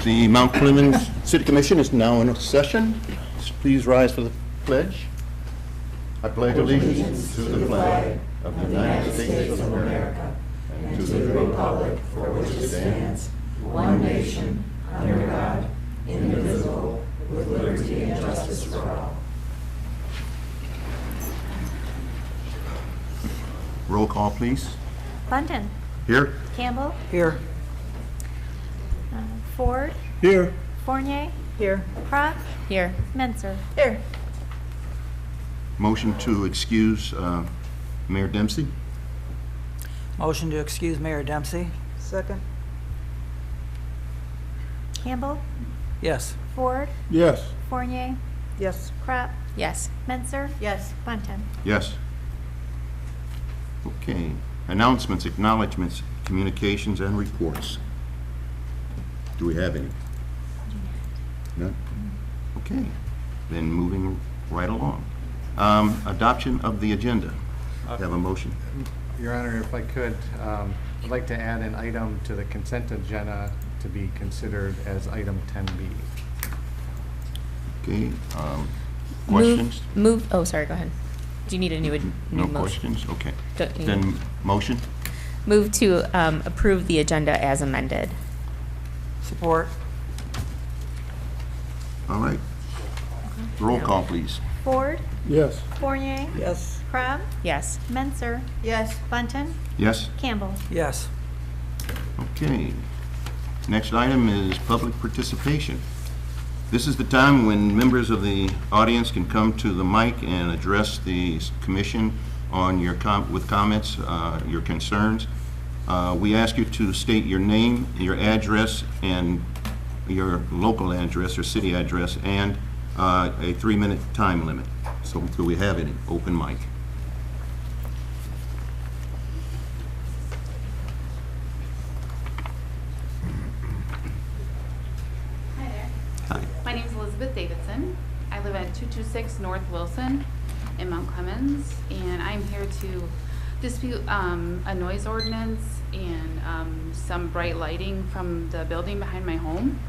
The Mount Clemens City Commission is now in session. Please rise for the pledge. I pledge allegiance to the flag of the United States of America and to the republic for which it stands, one nation, under God, indivisible, with liberty and justice for all. Roll call, please. Bunton. Here. Campbell. Here. Ford. Here. Fournier. Here. Crop. Here. Menser. Here. Motion to excuse Mayor Dempsey. Motion to excuse Mayor Dempsey. Second. Campbell. Yes. Ford. Yes. Fournier. Yes. Crop. Yes. Menser. Yes. Bunton. Yes. Okay. Announcements, acknowledgements, communications, and reports. Do we have any? None? Okay. Then moving right along. Adoption of the agenda. Have a motion? Your Honor, if I could, I'd like to add an item to the consent agenda to be considered as item 10B. Okay. Questions? Oh, sorry, go ahead. Do you need a new No motion? questions? Okay. Don't you- Then motion? Move to approve the agenda as amended. Support. All right. Roll call, please. Ford. Yes. Fournier. Yes. Crop. Yes. Menser. Yes. Bunton. Yes? Campbell. Yes. Okay. Next item is public participation. This is the time when members of the audience can come to the mic and address the commission on your with comments, your concerns. We ask you to state your name, your address, and your local address or city address, and a 3-minute time limit. So do we have any? Open mic. Hi there. Hi. My name is Elizabeth Davidson. I live at 226 North Wilson in Mount Clemens, and I'm here to dispute a noise ordinance and some bright lighting from the building behind my home.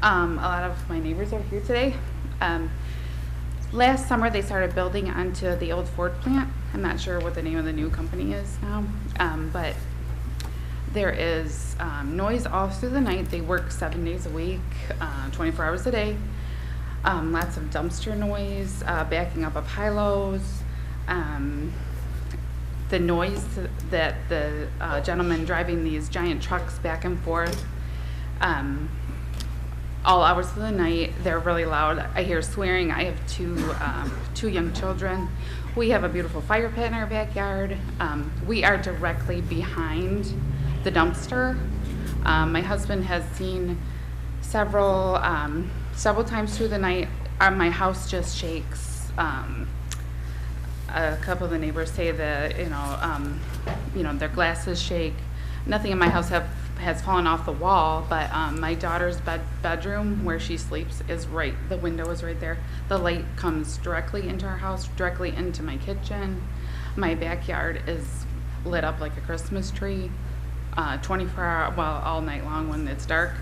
A lot of my neighbors are here today. Last summer they started building onto the old Ford plant. I'm not sure what the name of the new company is now, but there is noise all through the night. They work 7 days a week, 24 hours a day. Lots of dumpster noise, backing up of high-lows. The noise that the gentleman driving these giant trucks back and forth, all hours of the night, they're really loud. I hear swearing. I have two young children. We have a beautiful fire pit in our backyard. We are directly behind the dumpster. My husband has seen several times through the night. My house just shakes. A couple of the neighbors say that their glasses shake. Nothing in my house has fallen off the wall, but my daughter's bedroom where she sleeps is the window is right there. The light comes directly into our house, directly into my kitchen. My backyard is lit up like a Christmas tree, 24 hours, well, all night long when it's dark.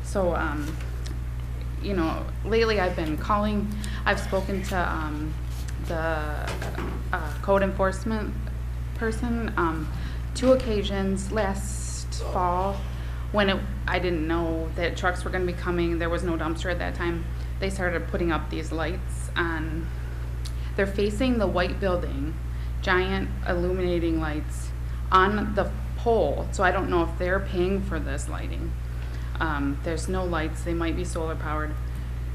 So, lately I've been calling. I've spoken to the code enforcement person 2 occasions last fall when I didn't know that trucks were going to be coming. There was no dumpster at that time. They started putting up these lights on. They're facing the white building, giant illuminating lights on the pole. So I don't know if they're paying for this lighting. There's no lights. They might be solar powered.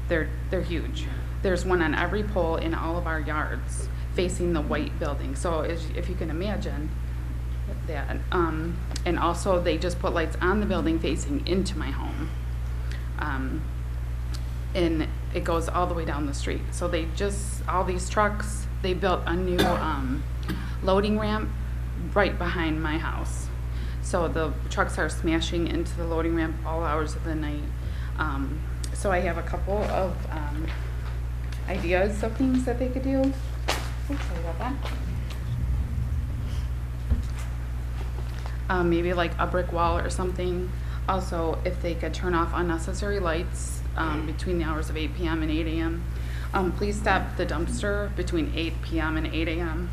They're huge. There's one on every pole in all of our yards facing the white building. So if you can imagine that. And also they just put lights on the building facing into my home. And it goes all the way down the street. So all these trucks, they built a new loading ramp right behind my house. So the trucks are smashing into the loading ramp all hours of the night. So I have a couple of ideas of things that they could do. Oops, sorry about that. Maybe like a brick wall or something Also, if they could turn off unnecessary lights between the hours of 8 p.m. and 8 a.m. Please stop the dumpster between 8 p.m. and 8 a.m.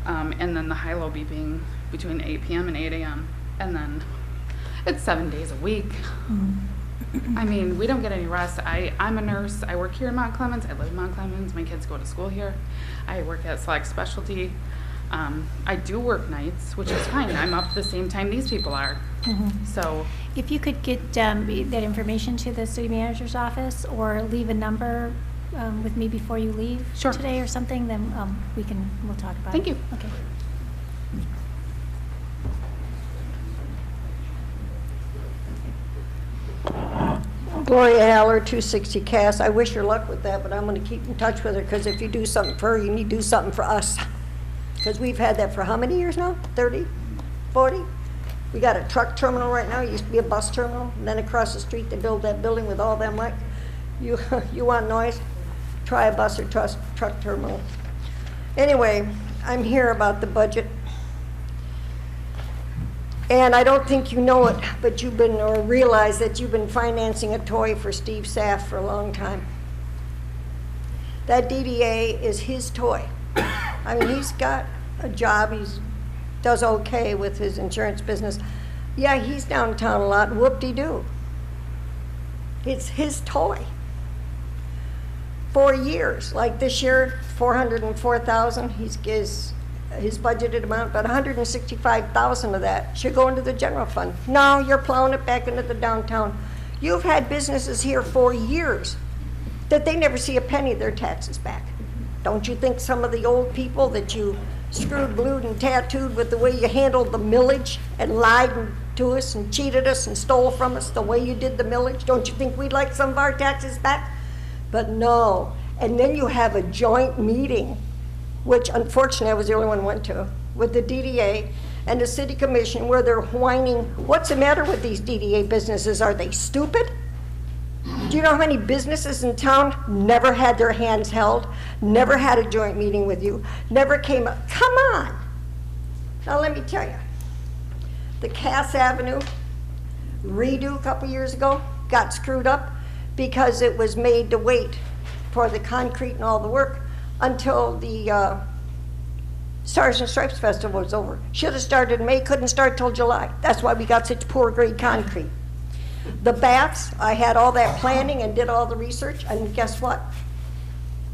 And then the high-low beeping between 8 p.m. and 8 a.m. And then it's 7 days a week. I mean, we don't get any rest. I'm a nurse. I work here in Mount Clemens. I live in Mount Clemens. My kids go to school here. I work at Select Specialty. I do work nights, which is fine. I'm up the same time these people are. So If you could get that information to the city manager's office or leave a number with me before you leave Sure. today or something, then we'll talk about it. Thank you. Okay. Gloria Haller, 260 Cass. I wish her luck with that, but I'm going to keep in touch with her, because if you do something for her, you need to do something for us. Because we've had that for how many years now? 30? 40? We got a truck terminal right now. It used to be a bus terminal. And then across the street, they built that building with all them like, you want noise? Try a bus or truck terminal. Anyway, I'm here about the budget. And I don't think you know it, but you've been, or realize that you've been financing a toy for Steve Saff for a long time. That DDA is his toy. I mean, he's got a job, does okay with his insurance business. Yeah, he's downtown a lot, whoop-de-doo. It's his toy. For years, like this year, $404,000, his budgeted amount, but $165,000 of that should go into the general fund. No, you're plowing it back into the downtown. You've had businesses here for years that they never see a penny of their taxes back. Don't you think some of the old people that you screwed, blued, and tattooed with the way you handled the millage and lied to us and cheated us and stole from us the way you did the millage, don't you think we'd like some of our taxes back? But no. And then you have a joint meeting, which unfortunately I was the only one who went to, with the DDA and the city commission, where they're whining, what's the matter with these DDA businesses? Are they stupid? Do you know how many businesses in town never had their hands held, never had a joint meeting with you, never came up? Come on. Now let me tell you, the Cass Avenue redo a couple years ago got screwed up because it was made to wait for the concrete and all the work until the Stars and Stripes Festival was over. Should have started in May, couldn't start till July. That's why we got such poor grade concrete. The baths, I had all that planning and did all the research, and guess what?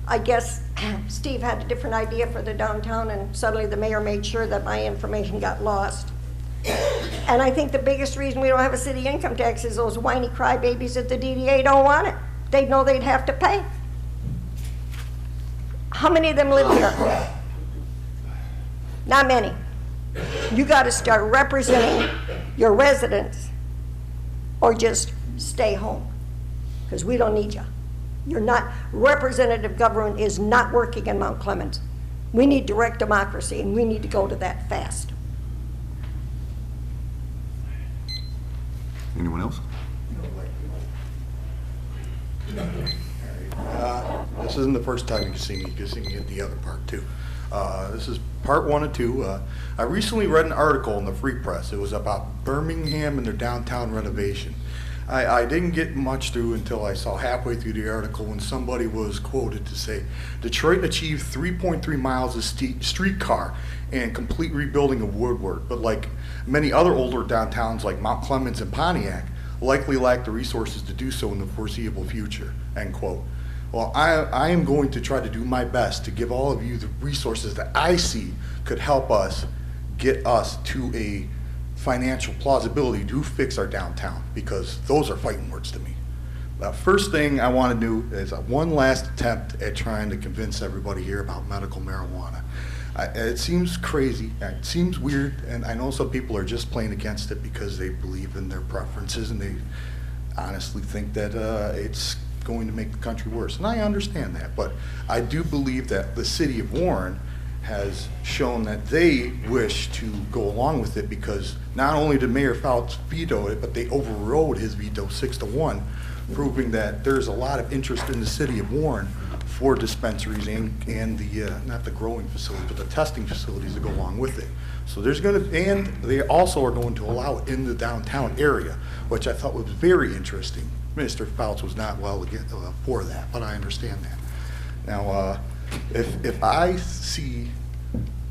I guess Steve had a different idea for the downtown, and suddenly the mayor made sure that my information got lost. And I think the biggest reason we don't have a city income tax is those whiny crybabies at the DDA don't want it. They know they'd have to pay. How many of them live here? Not many. You got to start representing your residents or just stay home, because we don't need you. You're not, representative government is not working in Mount Clemens. We need direct democracy, and we need to go to that fast. Anyone else? This isn't the first time you've seen me. You've seen me in the other part too. This is part 1 of 2. I recently read an article in the Free Press. It was about Birmingham and their downtown renovation. I didn't get much through until I saw halfway through the article when somebody was quoted to say, Detroit achieved 3.3 miles of streetcar and complete rebuilding of Woodward, but like many other older downtowns like Mount Clemens and Pontiac, likely lack the resources to do so in the foreseeable future, end quote. Well, I am going to try to do my best to give all of you the resources that I see could help us get us to a financial plausibility to fix our downtown, because those are fighting words to me. First thing I want to do is one last attempt at trying to convince everybody here about medical marijuana. It seems crazy, it seems weird, and I know some people are just playing against it because they believe in their preferences and they honestly think that it's going to make the country worse. And I understand that, but I do believe that the city of Warren has shown that they wish to go along with it, because not only did Mayor Fouts veto it, but they overrode his veto 6-1 proving that there's a lot of interest in the city of Warren for dispensaries and the, not the growing facility, but the testing facilities that go along with it. So there's gonna, and they also are going to allow it in the downtown area, which I thought was very interesting. Mr. Fouts was not well for that, but I understand that. Now, if I see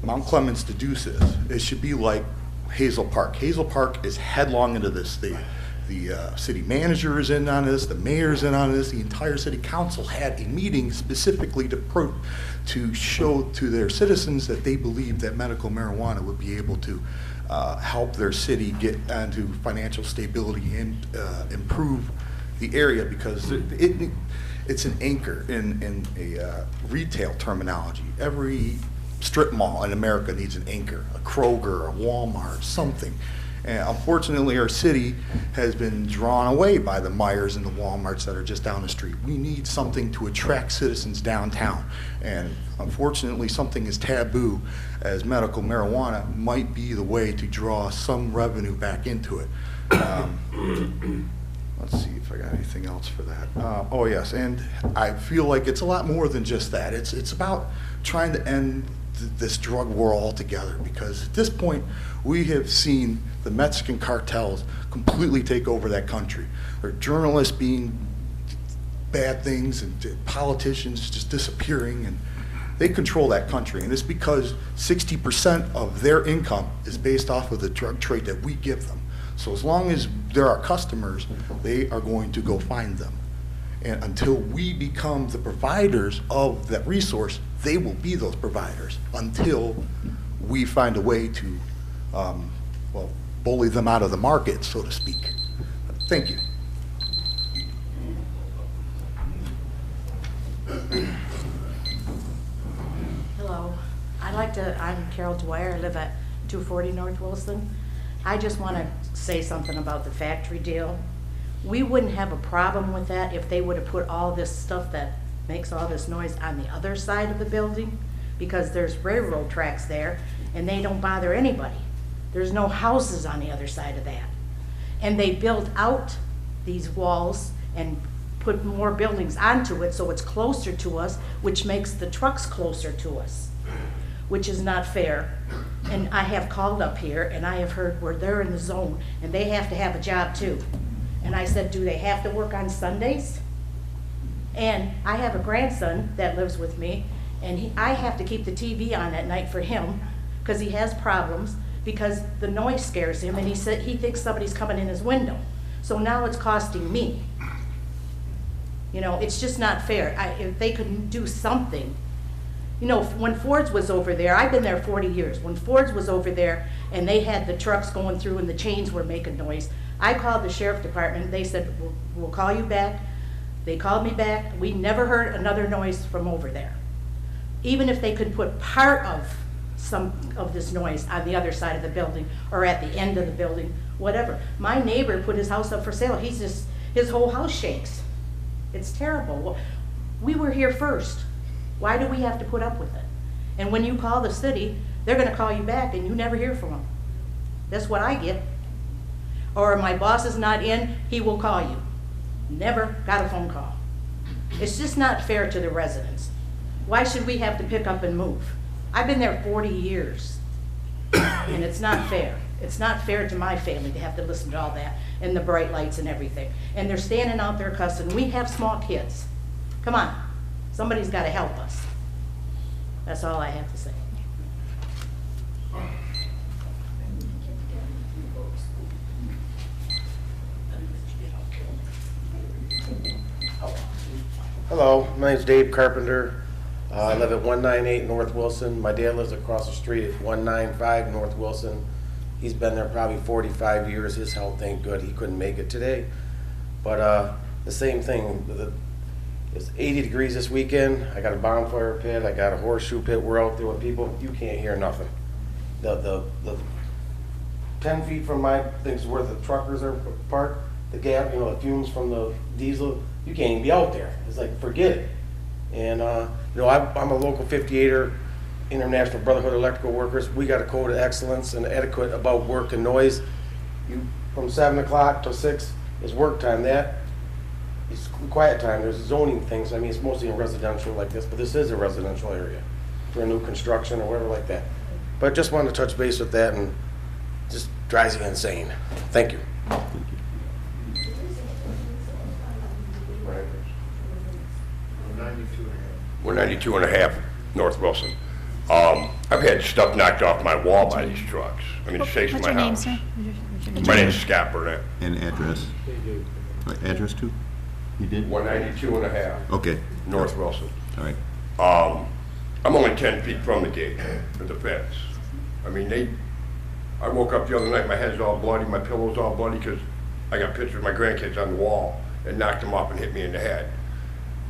Mount Clemens to do this, it should be like Hazel Park. Hazel Park is headlong into this. The city manager is in on this, the mayor's in on this, the entire city council had a meeting specifically to show to their citizens that they believe that medical marijuana would be able to help their city get onto financial stability and improve the area, because it's an anchor in a retail terminology. Every strip mall in America needs an anchor, a Kroger, a Walmart, something. And unfortunately, our city has been drawn away by the Meijers and the Walmarts that are just down the street. We need something to attract citizens downtown. And unfortunately, something as taboo as medical marijuana might be the way to draw some revenue back into it. Let's see if I got anything else for that. Oh yes, and I feel like it's a lot more than just that. It's about trying to end this drug war altogether, because at this point we have seen the Mexican cartels completely take over that country. There are journalists being bad things and politicians just disappearing, and they control that country. And it's because 60% of their income is based off of the drug trade that we give them. So as long as there are customers, they are going to go find them. And until we become the providers of that resource, they will be those providers until we find a way to, well, bully them out of the market, so to speak. Thank you. Hello. I'm Carol Dwyer. I live at 240 North Wilson. I just want to say something about the factory deal. We wouldn't have a problem with that if they would have put all this stuff that makes all this noise on the other side of the building, because there's railroad tracks there and they don't bother anybody. There's no houses on the other side of that. And they built out these walls and put more buildings onto it so it's closer to us, which makes the trucks closer to us, which is not fair. And I have called up here and I have heard where they're in the zone and they have to have a job too. And I said, do they have to work on Sundays? And I have a grandson that lives with me, and I have to keep the TV on at night for him because he has problems, because the noise scares him, and he said he thinks somebody's coming in his window. So now it's costing me. You know, it's just not fair. If they could do something. You know, when Ford's was over there, I've been there 40 years. When Ford's was over there and they had the trucks going through and the chains were making noise, I called the sheriff department. They said, we'll call you back. They called me back. We never heard another noise from over there. Even if they could put part of some of this noise on the other side of the building or at the end of the building, whatever. My neighbor put his house up for sale. His whole house shakes. It's terrible. We were here first. Why do we have to put up with it? And when you call the city, they're going to call you back and you never hear from them. That's what I get. Or my boss is not in, he will call you. Never got a phone call. It's just not fair to the residents. Why should we have to pick up and move? I've been there 40 years, and it's not fair. It's not fair to my family to have to listen to all that and the bright lights and everything. And they're standing out there cussing. We have small kids. Come on, somebody's got to help us. That's all I have to say. Hello, my name's Dave Carpenter. I live at 198 North Wilson. My dad lives across the street at 195 North Wilson. He's been there probably 45 years. His health ain't good. He couldn't make it today. But the same thing. It's 80 degrees this weekend. I got a bonfire pit. I got a horseshoe pit. We're out there with people. You can't hear nothing. The 10 feet from my things where the truckers are parked, the gap, you know, the fumes from the diesel, you can't even be out there. It's like, forget it. And, you know, I'm a local 58er, International Brotherhood of Electrical Workers. We got a code of excellence and etiquette about work and noise. From 7 o'clock to 6 is work time. That it's quiet time, there's zoning things, I mean, it's mostly in residential like this, but this is a residential area for a new construction or whatever like that. But just wanted to touch base with that, and just drives you insane. Thank you. We're 92 and a half North Wilson. I've had stuff knocked off my wall by these trucks. I mean, it shakes my What's your name, house. sir? My name is Scott Burnett. And address? Address too? You did? 192 and a half Okay, North Wilson. all right. I'm only 10 feet from the gate, from the fence. I mean, I woke up the other night, my head's all bloody, my pillow's all bloody, because I got pictures of my grandkids on the wall and knocked them off and hit me in the head.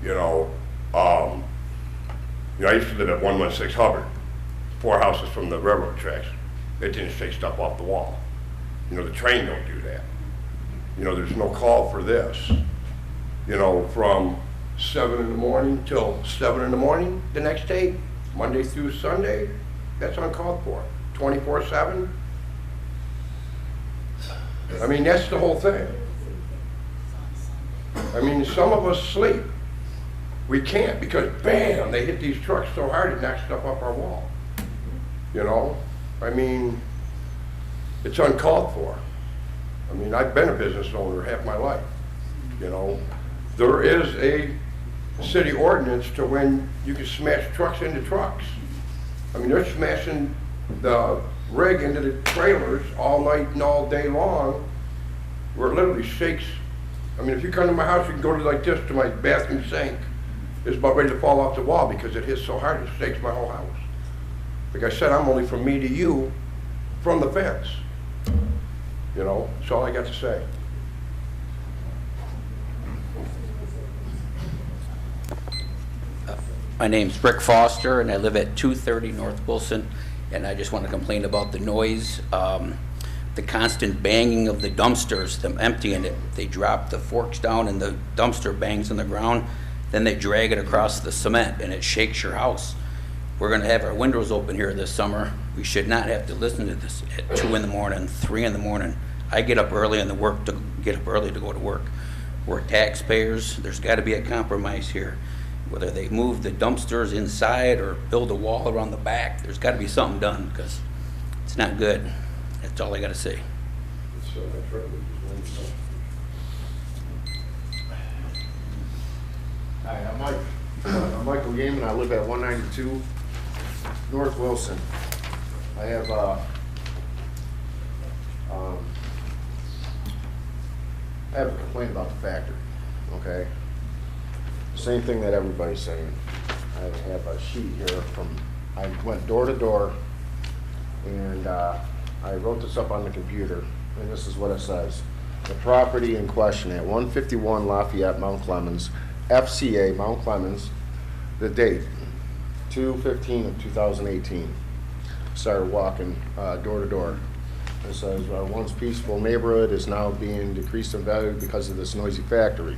You know, I used to live at 116 Hubbard, 4 houses from the railroad tracks. It didn't shake stuff off the wall. You know, the train don't do that. You know, there's no call for this. You know, from 7 in the morning till 7 in the morning the next day, Monday through Sunday, that's uncalled for, 24/7. I mean, that's the whole thing. I mean, some of us sleep. We can't because, bam, they hit these trucks so hard it knocks stuff off our wall. You know? I mean, it's uncalled for. I mean, I've been a business owner half my life. You know? There is a city ordinance to when you can smash trucks into trucks. I mean, they're smashing the rig into the trailers all night and all day long, where it literally shakes. I mean, if you come to my house, you can go to like this to my bathroom sink. It's about ready to fall off the wall because it hits so hard it shakes my whole house. Like I said, I'm only from me to you, from the fence. You know, that's all I got to say. My name's Rick Foster, and I live at 230 North Wilson, and I just want to complain about the noise, the constant banging of the dumpsters, them emptying it. They drop the forks down and the dumpster bangs on the ground, then they drag it across the cement and it shakes your house. We're going to have our windows open here this summer. We should not have to listen to this at 2 in the morning, 3 in the morning. I get up early to go to work. We're taxpayers. There's got to be a compromise here. Whether they move the dumpsters inside or build a wall around the back, there's got to be something done because it's not good. That's all I got to say. Hi, I'm Mike. I'm Michael Gaiman. I live at 192 North Wilson. I have a complaint about the factory. Okay. Same thing that everybody's saying. I have a sheet here I went door to door, and I wrote this up on the computer, and this is what it says. The property in question at 151 Lafayette, Mount Clemens, FCA, Mount Clemens, the date, 2/15/2018. Started walking door to door. It says, once peaceful neighborhood is now being decreased in value because of this noisy factory.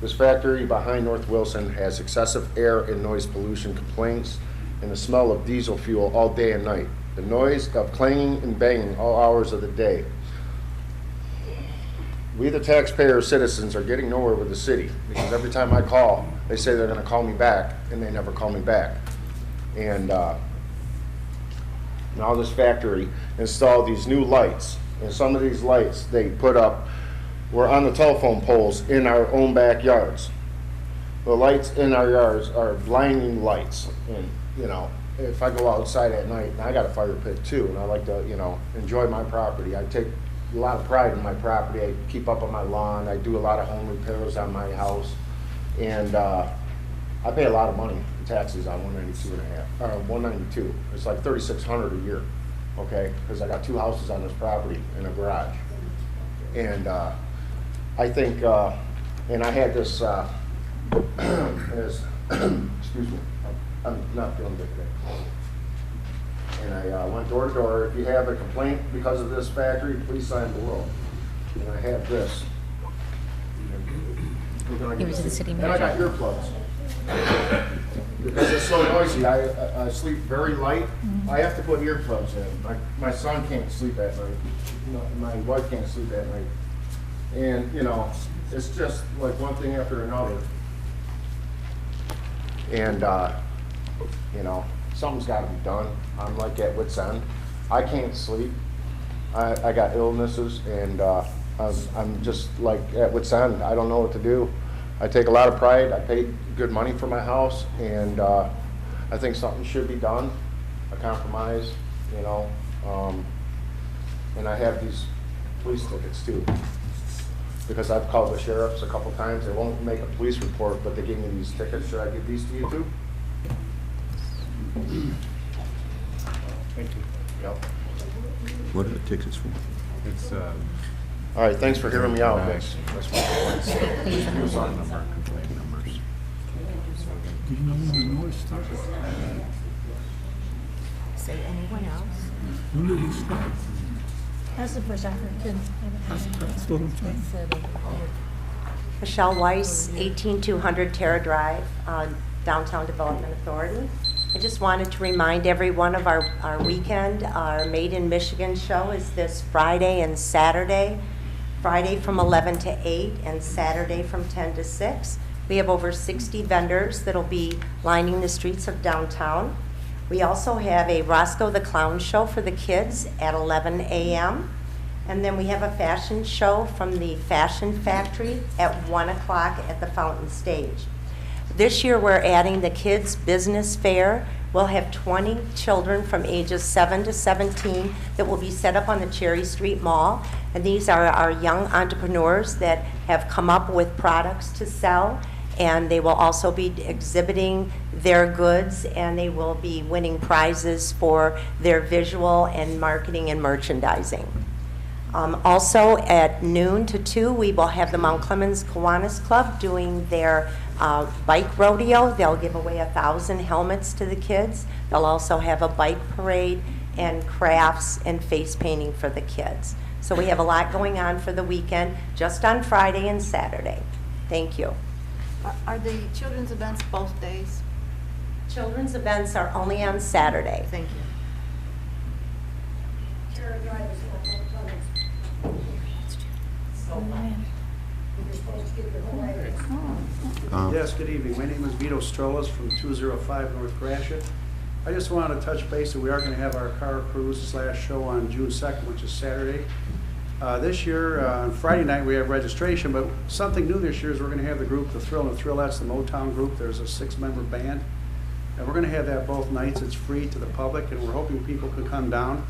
This factory behind North Wilson has excessive air and noise pollution complaints and the smell of diesel fuel all day and night. The noise of clanging and banging all hours of the day. We, the taxpayer citizens, are getting nowhere with the city because every time I call, they say they're going to call me back, and they never call me back. And now this factory installed these new lights, and some of these lights they put up were on the telephone poles in our own backyards. The lights in our yards are blinding lights, and you know, if I go outside at night, and I got a fire pit too, and I like to, you know, enjoy my property. I take a lot of pride in my property. I keep up on my lawn. I do a lot of home repairs on my house, and I pay a lot of money in taxes on 192 and a half, or 192. It's like $3,600 a year, okay? Because I got 2 houses on this property and a garage, and I think, and I had this, excuse me, I'm not feeling good today. And I went door to door. If you have a complaint because of this factory, please sign below. And I have this. Give it to the city And I got manager. earplugs. Because it's so noisy, I sleep very light. I have to put earplugs in. My son can't sleep at night. My wife can't sleep at night. And, you know, it's just like one thing after another. And, you know, something's gotta be done. I'm like at wit's end. I can't sleep. I got illnesses, and I'm just like at wit's end. I don't know what to do. I take a lot of pride. I paid good money for my house, and I think something should be done, a compromise, you know. And I have these police tickets too, because I've called the sheriffs a couple times. They won't make a police report, but they gave me these tickets. Should I give these to you too? Thank you. Yep. What are the tickets for? It's, All right, thanks for hearing me out, guys. That's my excuse on number, complaint numbers. Say anyone else? That's the first I've heard. Michelle Weiss, 18200 Terra Drive, Downtown Development Authority. I just wanted to remind everyone of our weekend. Our Made in Michigan show is this Friday and Saturday. Friday from 11 to 8 and Saturday from 10 to 6. We have over 60 vendors that'll be lining the streets of downtown. We also have a Roscoe the Clown show for the kids at 11 a.m. And then we have a fashion show from the Fashion Factory at 1 o'clock at the Fountain Stage. This year we're adding the Kids Business Fair. We'll have 20 children from ages 7 to 17 that will be set up on the Cherry Street Mall. And these are our young entrepreneurs that have come up with products to sell. And they will also be exhibiting their goods, and they will be winning prizes for their visual and marketing and merchandising. Also at noon to 2, we will have the Mount Clemens Kiwanis Club doing their bike rodeo. They'll give away 1,000 helmets to the kids. They'll also have a bike parade and crafts and face painting for the kids. So we have a lot going on for the weekend, just on Friday and Saturday. Thank you. Are the children's events both days? Children's events are only on Saturday. Thank you. Yes, good evening. My name is Vito Strolas from 205 North Gratiot. I just wanted to touch base that we are going to have our car cruise / show on June 2nd, which is Saturday. This year, on Friday night, we have registration, but something new this year is we're going to have the group, the Thrill and the Thrill-ettes, the Motown group. There's a 6-member band, and we're going to have that both nights. It's free to the public, and we're hoping people can come down.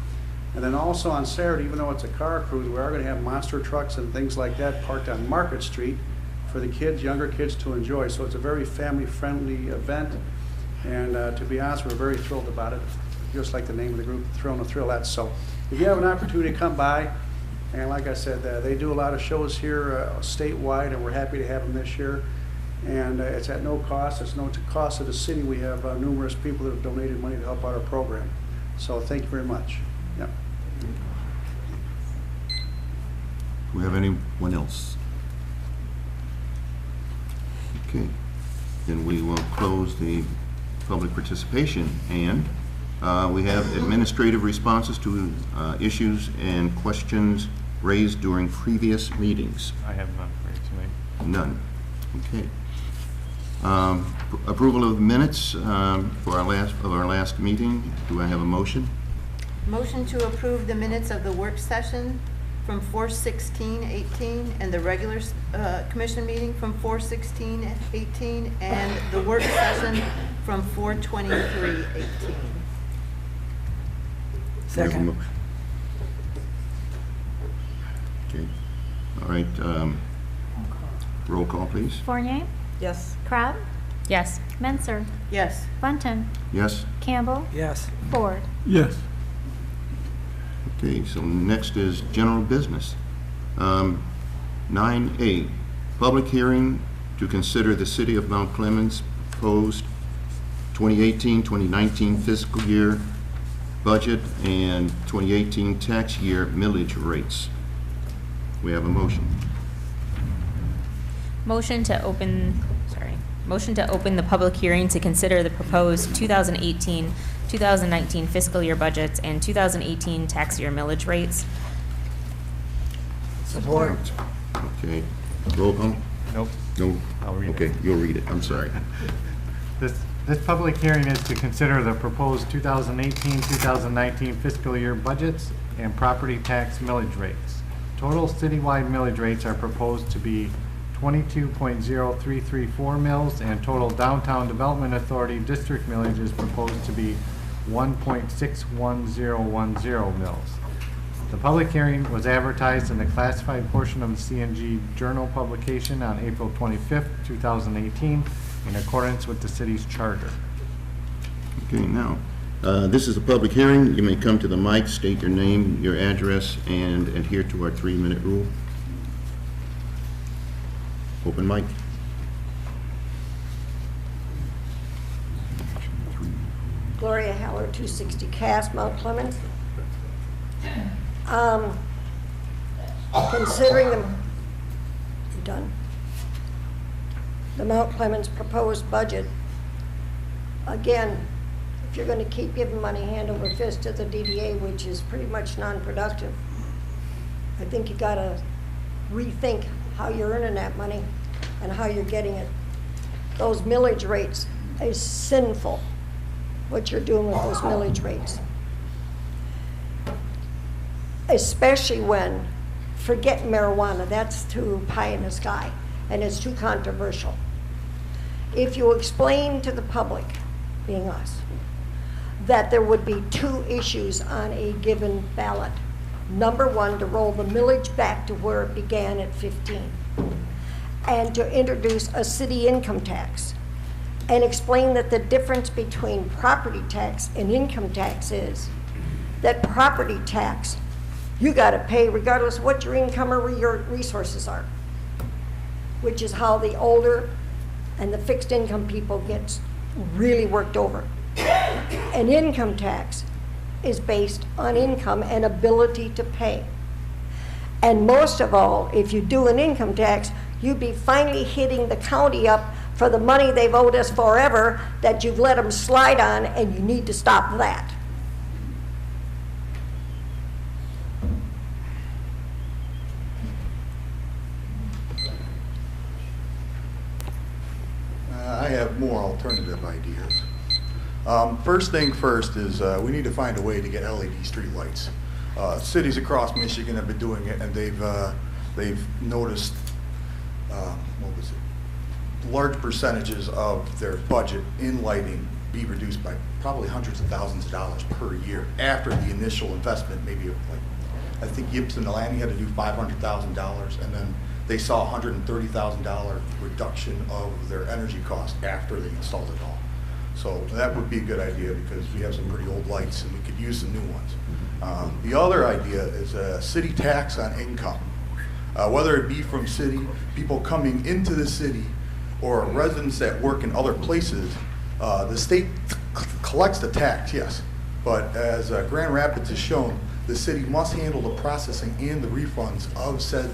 And then also on Saturday, even though it's a car cruise, we are going to have monster trucks and things like that parked on Market Street for the kids, younger kids to enjoy. So it's a very family-friendly event, and to be honest, we're very thrilled about it, just like the name of the group, Thrill and the Thrill-ettes. So if you have an opportunity to come by, and like I said, they do a lot of shows here statewide, and we're happy to have them this year. And it's at no cost. It's no cost to the city. We have numerous people that have donated money to help out our program. So thank you very much. Yep. Do we have anyone else? Okay, then we will close the public participation, and we have administrative responses to issues and questions raised during previous meetings. I have none for you tonight. None. Okay. Approval of minutes for our last meeting. Do I have a motion? Motion to approve the minutes of the work session from 4/16/18 and the regular commission meeting from 4/16/18 and the work session from 4/23/18. Second. Okay. All right. Roll call, please. Fournier, Yes. Crab, Yes. Menser, Yes. Bunton, Yes? Campbell, Yes. Ford. Yes. Okay, so next is general business. 9A, public hearing to consider the City of Mount Clemens proposed 2018-2019 fiscal year budget and 2018 tax year millage rates. We have a motion. Motion to open the public hearing to consider the proposed 2018-2019 fiscal year budgets and 2018 tax year millage rates. Support. Okay. Roll call? Nope. No? I'll read it. Okay, you'll read it. I'm sorry. This public hearing is to consider the proposed 2018-2019 fiscal year budgets and property tax millage rates. Total citywide millage rates are proposed to be 22.0334 mils, and total downtown development authority district millage is proposed to be 1.61010 mils. The public hearing was advertised in the classified portion of the CNG Journal publication on April 25th, 2018, in accordance with the city's charter. Okay, now, this is a public hearing. You may come to the mic, state your name, your address, and adhere to our 3-minute rule. Open mic. Gloria Haller, 260 Cass, Mount Clemens. Considering you done? The Mount Clemens proposed budget, again, if you're going to keep giving money hand over fist to the DDA, which is pretty much non-productive, I think you got to rethink how you're earning that money and how you're getting it. Those millage rates is sinful, what you're doing with those millage rates. Especially when, forget marijuana, that's too pie in the sky, and it's too controversial. If you explain to the public, being us, that there would be 2 issues on a given ballot. Number 1, to roll the millage back to where it began at 15, and to introduce a city income tax, and explain that the difference between property tax and income tax is that property tax you got to pay regardless of what your income or your resources are, which is how the older and the fixed income people gets really worked over. An income tax is based on income and ability to pay. And most of all, if you do an income tax, you'd be finally hitting the county up for the money they've owed us forever that you've let them slide on, and you need to stop that. I have more alternative ideas. First thing first is we need to find a way to get LED streetlights. Cities across Michigan have been doing it, and they've noticed large percentages of their budget in lighting be reduced by probably hundreds of thousands of dollars per year after the initial investment. Maybe like I think Gibson Delaney had to do $500,000, and then they saw $130,000 reduction of their energy cost after they installed it all. So that would be a good idea because we have some pretty old lights and we could use some new ones. The other idea is a city tax on income. Whether it be from city, people coming into the city, or residents that work in other places, the state collects the tax, yes. But as Grand Rapids has shown, the city must handle the processing and the refunds of said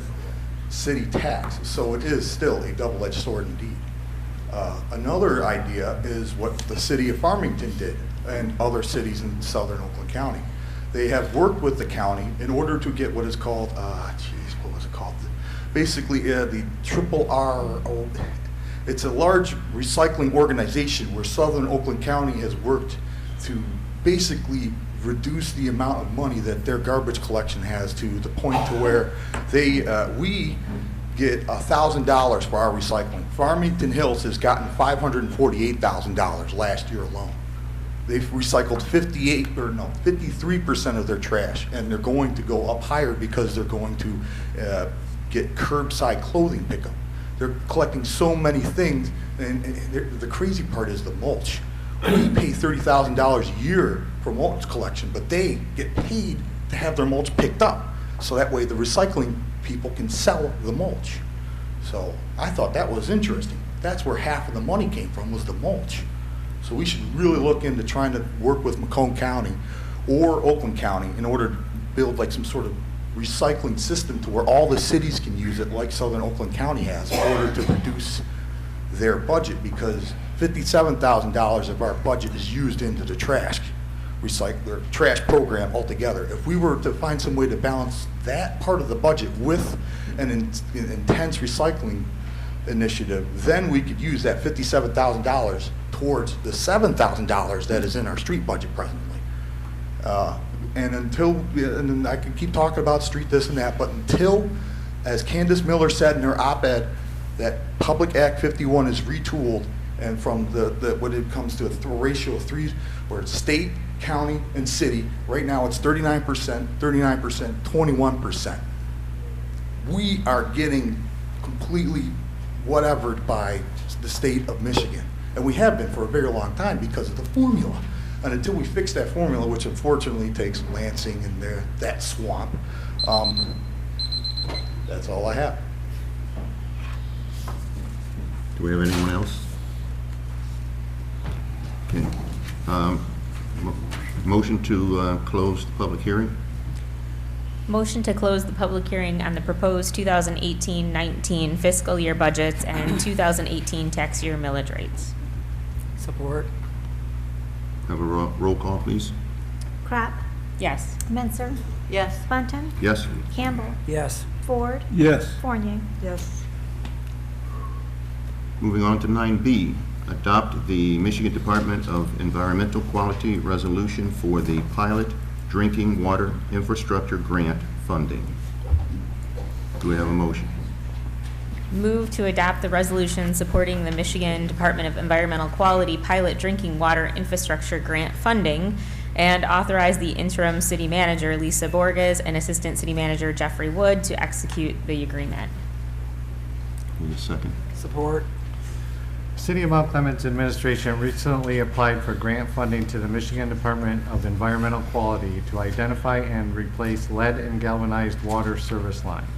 city tax. So it is still a double-edged sword indeed. Another idea is what the city of Farmington did and other cities in southern Oakland County. They have worked with the county in order to get what is called, what was it called? Basically, the RRO. It's a large recycling organization where southern Oakland County has worked to basically reduce the amount of money that their garbage collection has to the point to where we get $1,000 for our recycling. Farmington Hills has gotten $548,000 last year alone. They've recycled 53% of their trash, and they're going to go up higher because they're going to get curbside clothing pickup. They're collecting so many things, and the crazy part is the mulch. We pay $30,000 a year for mulch collection, but they get paid to have their mulch picked up, so that way the recycling people can sell the mulch. So I thought that was interesting. That's where half of the money came from, was the mulch. So we should really look into trying to work with Macomb County or Oakland County in order to build like some sort of recycling system to where all the cities can use it like southern Oakland County has in order to reduce their budget, because $57,000 of our budget is used into the trash. recycle, trash program altogether. If we were to find some way to balance that part of the budget with an intense recycling initiative, then we could use that $57,000 towards the $7,000 that is in our street budget presently. And then I can keep talking about street this and that, but until, as Candace Miller said in her op-ed, that Public Act 51 is retooled, and from when it comes to a ratio of 3, where it's state, county, and city, right now it's 39%, 39%, 21%. We are getting completely whatevered by the state of Michigan. And we have been for a very long time because of the formula. And until we fix that formula, which unfortunately takes Lansing and that swamp, that's all I have. Do we have anyone else? Okay. Motion to close the public hearing? Motion to close the public hearing on the proposed 2018-19 fiscal year budgets and 2018 tax year millage rates. Support. Have a roll call, please. Crop, Yes. Menser, Yes. Bunton, Yes? Campbell, Yes. Ford, Yes. Fournier. Yes. Moving on to 9B, adopt the Michigan Department of Environmental Quality resolution for the pilot drinking water infrastructure grant funding. Do we have a motion? Move to adopt the resolution supporting the Michigan Department of Environmental Quality pilot drinking water infrastructure grant funding and authorize the interim city manager, Lisa Borges, and assistant city manager, Jeffrey Wood, to execute the agreement. Need a second? Support. City of Mount Clemens administration recently applied for grant funding to the Michigan Department of Environmental Quality to identify and replace lead and galvanized water service lines.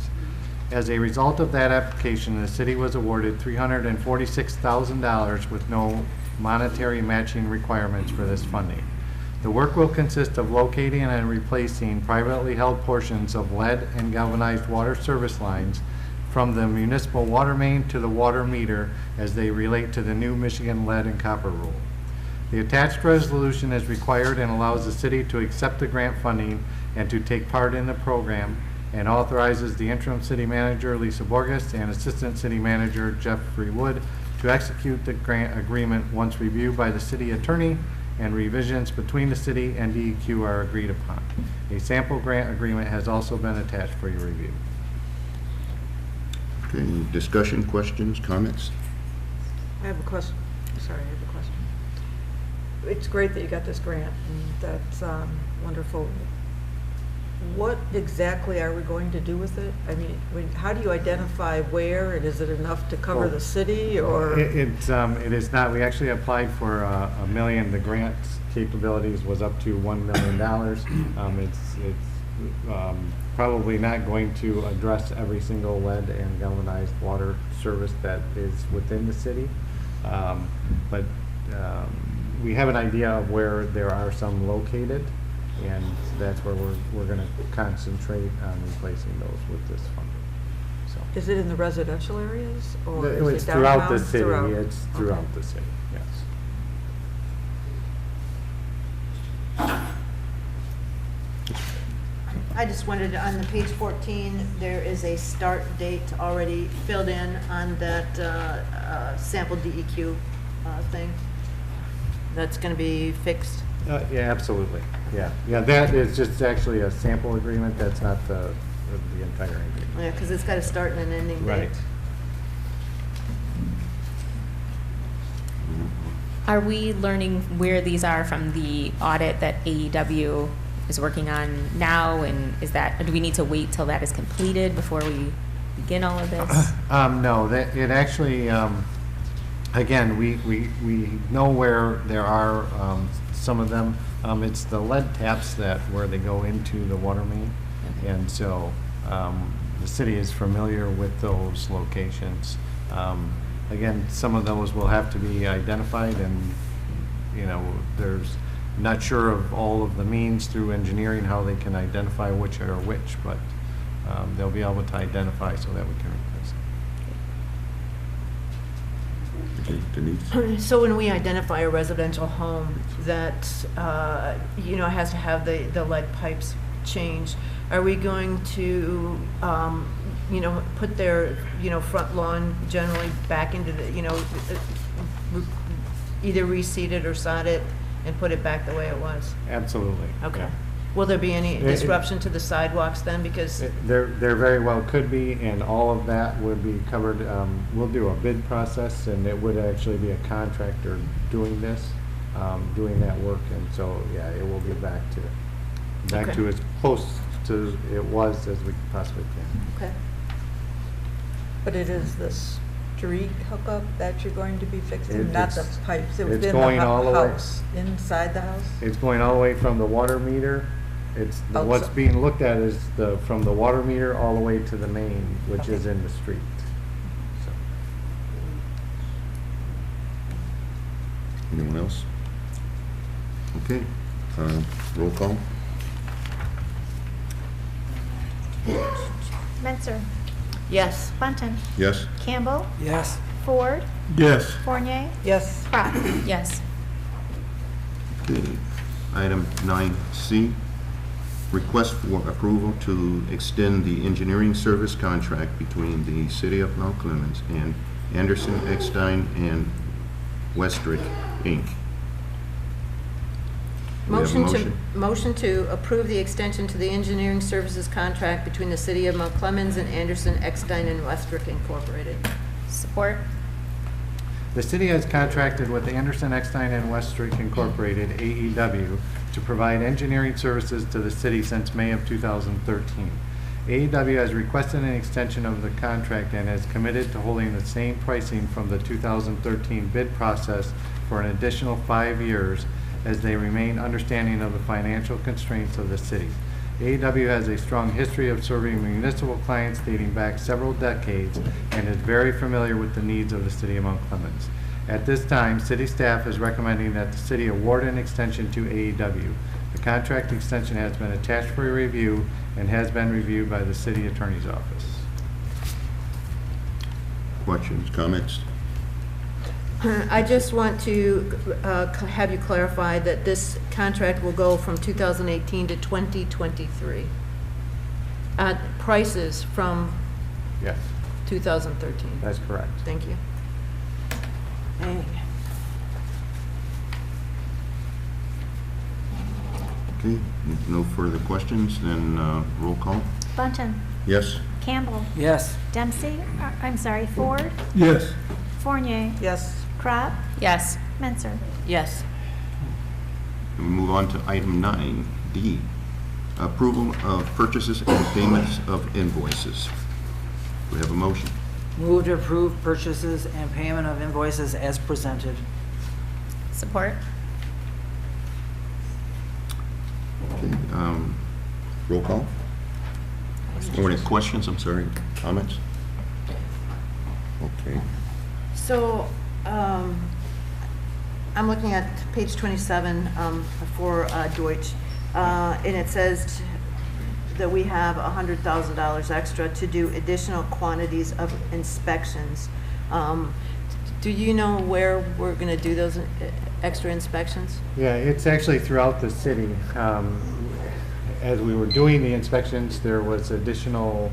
As a result of that application, the city was awarded $346,000 with no monetary matching requirements for this funding. The work will consist of locating and replacing privately held portions of lead and galvanized water service lines from the municipal water main to the water meter as they relate to the new Michigan lead and copper rule. The attached resolution is required and allows the city to accept the grant funding and to take part in the program, and authorizes the interim city manager, Lisa Borges, and assistant city manager, Jeffrey Wood, to execute the grant agreement once reviewed by the city attorney and revisions between the city and DEQ are agreed upon. A sample grant agreement has also been attached for your review. Okay, discussion, questions, comments? I have a question. Sorry, I have a question. It's great that you got this grant, and that's wonderful. What exactly are we going to do with it? I mean, how do you identify where, and is it enough to cover the city, or? It is not. We actually applied for $1 million. The grant capabilities was up to $1 million. It's probably not going to address every single lead and galvanized water service that is within the city. But we have an idea of where there are some located, and that's where we're going to concentrate on replacing those with this funding. So Is it in the residential areas, or is it's it throughout downtown? the city. It's throughout Okay. the city. Yes. I just wanted, on the page 14, there is a start date already filled in on that sample DEQ thing. That's going to be fixed. Yeah, absolutely. Yeah, that is just actually a sample agreement. That's not the entire agreement. Yeah, because it's got a start and an ending date. Right. Are we learning where these are from the audit that AEW is working on now? And is that, or do we need to wait till that is completed before we begin all of this? No, it actually, again, we know where there are some of them. It's the lead taps where they go into the water main. Okay. And so the city is familiar with those locations. Again, some of those will have to be identified, and there's not sure of all of the means through engineering how they can identify which are which, but they'll be able to identify so that we can replace Okay, Denise? So when we identify a residential home that, has to have the lead pipes changed, are we going to, put their, front lawn generally back into the, either reseed it or sod it and put it back the way it was? Absolutely. Okay. yeah. Will there be any It- disruption to the sidewalks then? Because, There very well could be, and all of that would be covered. We'll do a bid process, and it would actually be a contractor doing this, doing that work, and so, yeah, it will be back Okay. to as close to it was as we possibly can. okay. But it is the street hookup that you're going to be fixing, not the It's- pipes it's within going the all the way. house, inside the house? It's going all the way from the water meter. What's Outside. being looked at is from the water meter all the way to the main, which is Okay. in the street. So. Anyone else? Okay, roll call? Menser, Yes. Bunton, Yes? Campbell, Yes. Ford, Yes. Fournier, Yes. Crop. Yes. Okay. Item 9C, request for approval to extend the engineering service contract between the City of Mount Clemens and Anderson, Eckstein, and Westrick, Inc. Do we have a Motion to approve the extension to the engineering services contract between the City of Mount Clemens and Anderson, Eckstein, and Westrick Incorporated. Support. The city has contracted with Anderson, Eckstein, and Westrick Incorporated, AEW, to provide engineering services to the city since May of 2013. AEW has requested an extension of the contract and has committed to holding the same pricing from the 2013 bid process for an additional 5 years as they remain understanding of the financial constraints of the city. AEW has a strong history of serving municipal clients dating back several decades and is very familiar with the needs of the city of Mount Clemens. At this time, city staff is recommending that the city award an extension to AEW. The contract extension has been attached for review and has been reviewed by the city attorney's office. Questions, comments? I just want to have you clarify that this contract will go from 2018 to 2023. Prices from Yes, 2013. that's correct. Thank you. Okay, no further questions, then roll call? Bunton, Yes? Campbell, Yes. Dempsey, Ford, Yes. Fournier, Yes. Crop, Yes. Menser. Yes. We move on to item 9D, approval of purchases and payments of invoices. We have a motion. Move to approve purchases and payment of invoices as presented. Support. Okay, roll call? Or any questions, I'm sorry, comments? Okay, So, I'm looking at page 27 for Deutsch, and it says that we have $100,000 extra to do additional quantities of inspections. Do you know where we're going to do those extra inspections? Yeah, it's actually throughout the city. As we were doing the inspections, there was additional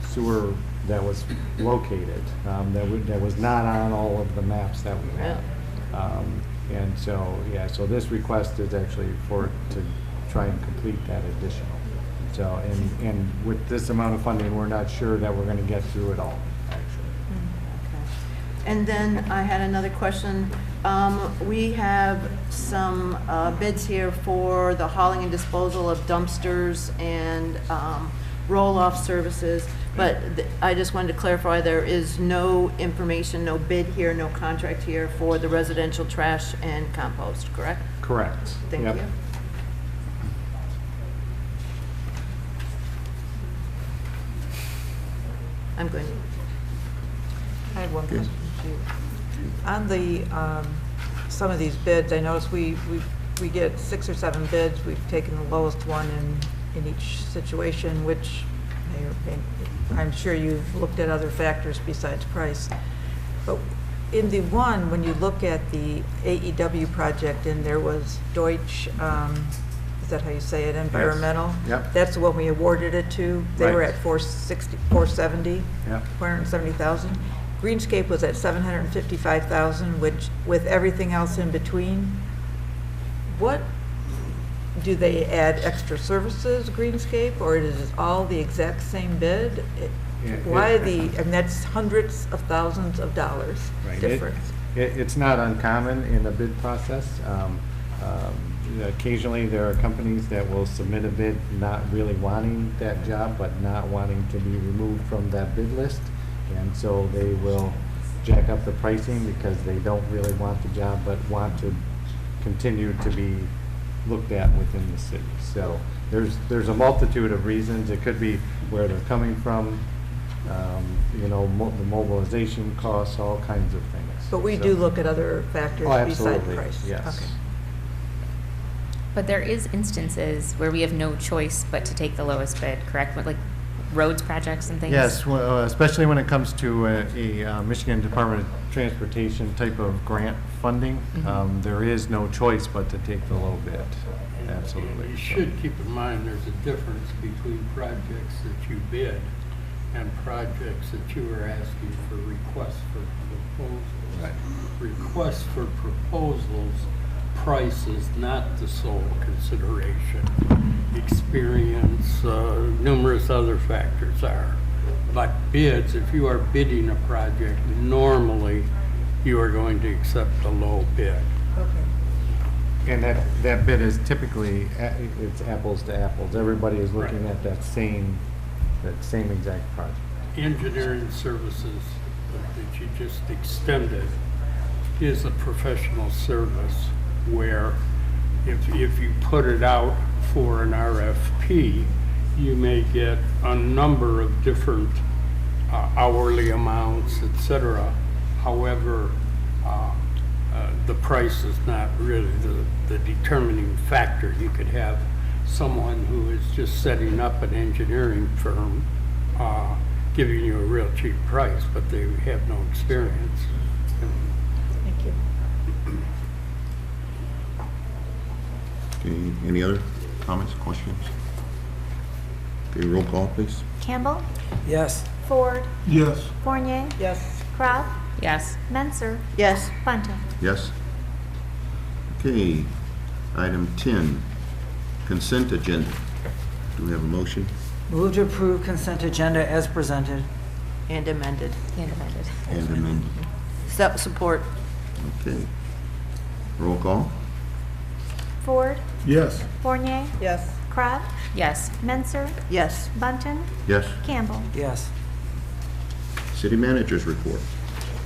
sewer that was located, that was not on all of the maps that we had. And so, yeah, so this request is actually to try and complete that additional. So, and with this amount of funding, we're not sure that we're gonna get through it all, actually. Okay. And then I had another question. We have some bids here for the hauling and disposal of dumpsters and roll-off services, but I just wanted to clarify, there is no information, no bid here, no contract here for the residential trash and compost, correct? Correct. Thank Yep. you. I'm good. I have one question too. On the, some of these bids, I noticed we get 6 or 7 bids. We've taken the lowest one in each situation, which I'm sure you've looked at other factors besides price. But in the one, when you look at the AEW project, and there was Deutsche, is that how you say it, Environmental? Yep. That's the one we awarded it to. They were Right. at 470, Yep. 470,000. Greenscape was at 755,000, which, with everything else in between, what, do they add extra services, Greenscape, or is it all the exact same bid? Why I mean, that's hundreds of thousands of dollars Right. difference. It's not uncommon in the bid process. Occasionally, there are companies that will submit a bid not really wanting that job, but not wanting to be removed from that bid list. And so they will jack up the pricing because they don't really want the job, but want to continue to be looked at within the city. So there's a multitude of reasons. It could be where they're coming from, you know, the mobilization costs, all kinds of things. But we So- do look at other factors Oh, besides absolutely, price. yes. Okay. But there is instances where we have no choice but to take the lowest bid, correct? Like roads projects and things? Yes, well, especially when it comes to a Michigan Department of Transportation type of grant funding, there is no choice but to take the low bid. Absolutely. You should keep in mind there's a difference between projects that you bid and projects that you are asking for requests for proposals. Right. Requests for proposals, price is not the sole consideration. Experience, numerous other factors are. But bids, if you are bidding a project, normally you are going to accept a low bid. And that bid is typically, it's apples to apples. Everybody is looking at that same exact project. Engineering services that you just extended is a professional service where if you put it out for an RFP, you may get a number of different hourly amounts, etc. However, the price is not really the determining factor. You could have someone who is just setting up an engineering firm giving you a real cheap price, but they have no experience. Thank you. Okay, any other comments, questions? Okay, roll call, please. Campbell, Yes. Ford, Yes. Fournier, Yes. Crop, Yes. Menser, Yes. Bunting. Yes. Okay, item 10, consent agenda. Do we have a motion? Move to approve consent agenda as presented. And amended. And amended. And amended. Support. Okay. Roll call? Ford, Yes. Fournier, Yes. Crop, Yes. Menser, Yes. Bunting, Yes. Campbell. Yes. City managers report.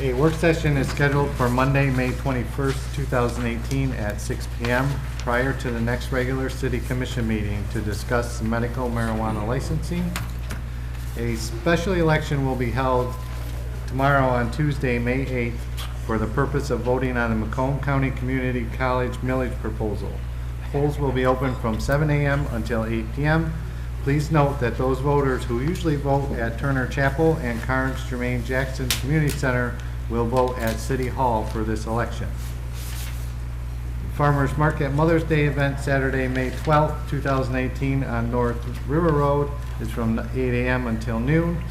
A work session is scheduled for Monday, May 21st, 2018 at 6 p.m. prior to the next regular city commission meeting to discuss medical marijuana licensing. A special election will be held tomorrow on Tuesday, May 8th for the purpose of voting on the Macomb County Community College millage proposal. Polls will be open from 7 a.m. until 8 p.m. Please note that those voters who usually vote at Turner Chapel and Carnes Jermaine Jackson Community Center will vote at City Hall for this election. Farmers Market Mother's Day event Saturday, May 12th, 2018 on North River Road is from 8 a.m. until noon.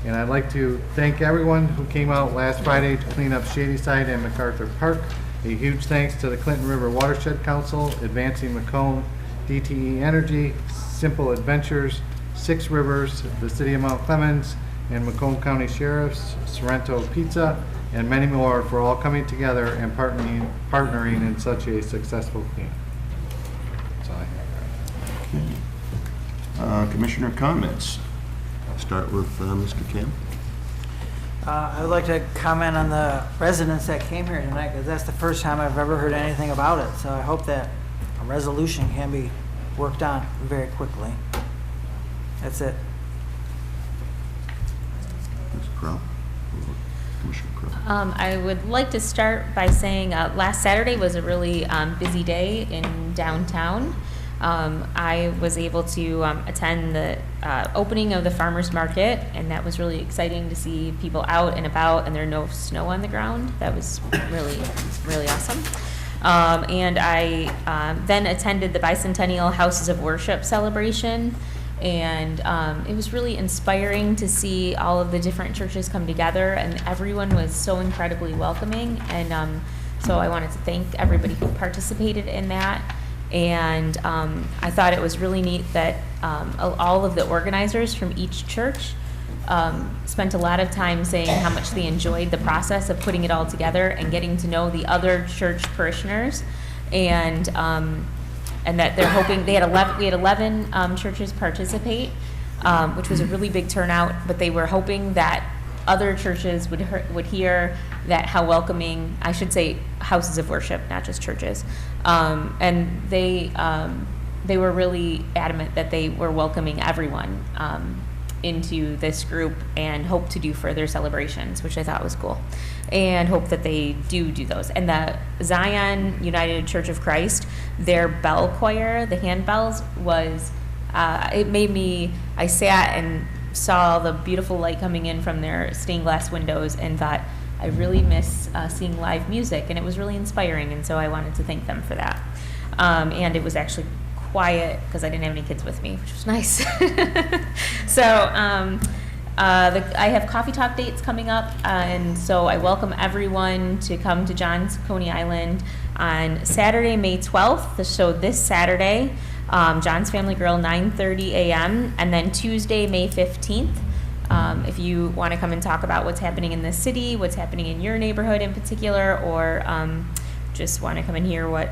And I'd like to thank everyone who came out last Friday to clean up Shadyside and MacArthur Park. A huge thanks to the Clinton River Watershed Council, Advancing Macomb, DTE Energy, Simple Adventures, Six Rivers, the City of Mount Clemens, and Macomb County Sheriffs, Sorrento Pizza, and many more for all coming together and partnering in such a successful cleanup. That's all I have. Commissioner comments. Start with Mr. Kim. I would like to comment on the residents that came here tonight, because that's the first time I've ever heard anything about it. So I hope that a resolution can be worked on very quickly. That's it. Ms. Crop. Commissioner Crop. I would like to start by saying last Saturday was a really busy day in downtown. I was able to attend the opening of the farmers market, and that was really exciting to see people out and about, and there no snow on the ground. That was really awesome. And I then attended the Bicentennial Houses of Worship celebration, and it was really inspiring to see all of the different churches come together, and everyone was so incredibly welcoming. And so I wanted to thank everybody who participated in that. And I thought it was really neat that all of the organizers from each church spent a lot of time saying how much they enjoyed the process of putting it all together and getting to know the other church parishioners, and that they're hoping we had 11 churches participate, which was a really big turnout. But they were hoping that other churches would hear that how welcoming, I should say houses of worship, not just churches, and they were really adamant that they were welcoming everyone into this group, and hope to do further celebrations, which I thought was cool, and hope that they do those. And the Zion United Church of Christ, their bell choir, the handbells, was it made me, I sat and saw the beautiful light coming in from their stained glass windows and thought, I really miss seeing live music, and it was really inspiring, and so I wanted to thank them for that. And it was actually quiet because I didn't have any kids with me, which was nice. So I have coffee talk dates coming up, and so I welcome everyone to come to John's Coney Island on Saturday, May 12th, so this Saturday, John's Family Grill, 9:30 a.m., and then Tuesday, May 15th. If you want to come and talk about what's happening in the city, what's happening in your neighborhood in particular, or just want to come and hear what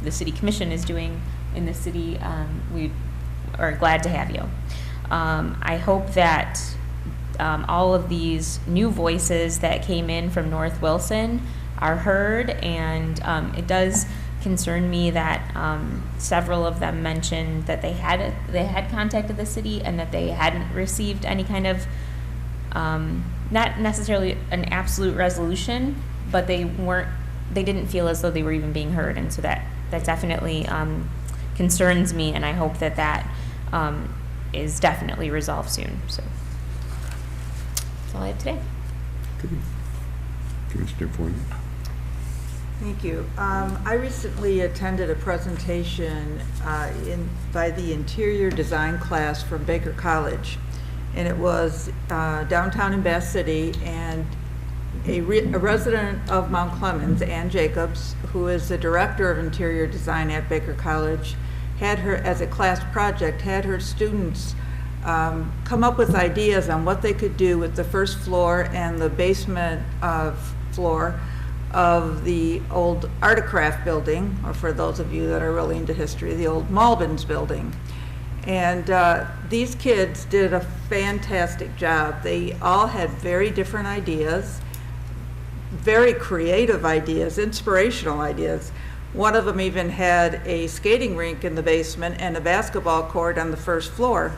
the city commission is doing in the city, we are glad to have you. I hope that all of these new voices that came in from North Wilson are heard, and it does concern me that several of them mentioned that they had contacted the city and that they hadn't received any kind of not necessarily an absolute resolution, but they didn't feel as though they were even being heard, and so that definitely concerns me, and I hope that is definitely resolved soon. So that's all I have today. Commissioner Fournier. Thank you. I recently attended a presentation by the interior design class from Baker College, and it was downtown in Bath City, and a resident of Mount Clemens, Ann Jacobs, who is the director of interior design at Baker College, had her, as a class project, had her students come up with ideas on what they could do with the first floor and the basement floor of the old Art of Craft building, or for those of you that are really into history, the old Malbins building. And these kids did a fantastic job. They all had very different ideas, very creative ideas, inspirational ideas. One of them even had a skating rink in the basement and a basketball court on the first floor.